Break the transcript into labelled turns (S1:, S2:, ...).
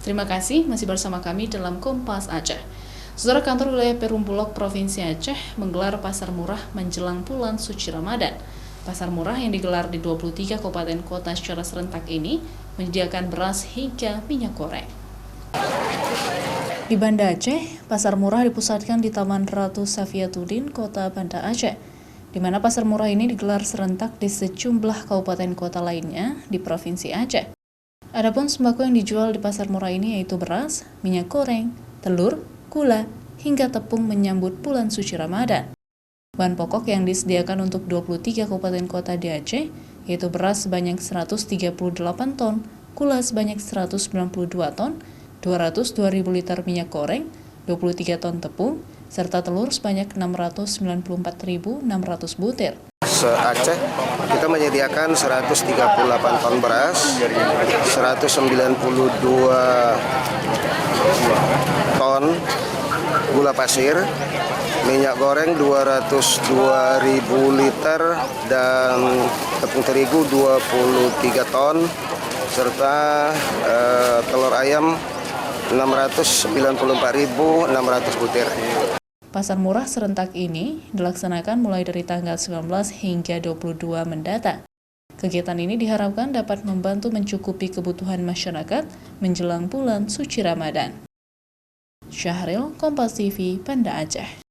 S1: Terima kasih masih bersama kami dalam Kompas Aceh. Saudara, kantor wilayah Perum Bulog Provinsi Aceh menggelar pasar murah menjelang bulan suci Ramadan. Pasar murah yang digelar di 23 kabupaten kota secara serentak ini menyediakan beras hingga minyak goreng. Di Banda Aceh, pasar murah dipusatkan di Taman Ratu Safiatuddin, Kota Banda Aceh, di mana pasar murah ini digelar serentak di sejumlah kabupaten kota lainnya di Provinsi Aceh. Adapun sembako yang dijual di pasar murah ini yaitu beras, minyak goreng, telur, gula, hingga tepung menyambut bulan suci Ramadan. Bahan pokok yang disediakan untuk 23 kabupaten kota di Aceh yaitu beras sebanyak 138 ton, gula sebanyak 192 ton, 202.000 liter minyak goreng, 23 ton tepung, serta telur sebanyak 694.600 butir.
S2: Se-Aceh kita menyediakan 138 ton beras, 192 ton gula pasir, minyak goreng 202.000 liter, dan tepung terigu 23 ton, serta telur ayam 694.600 butir.
S1: Pasar murah serentak ini dilaksanakan mulai dari tanggal 19 hingga 22 mendatang. Kegiatan ini diharapkan dapat membantu mencukupi kebutuhan masyarakat menjelang bulan suci Ramadan. Syahril, Kompas TV, Banda Aceh.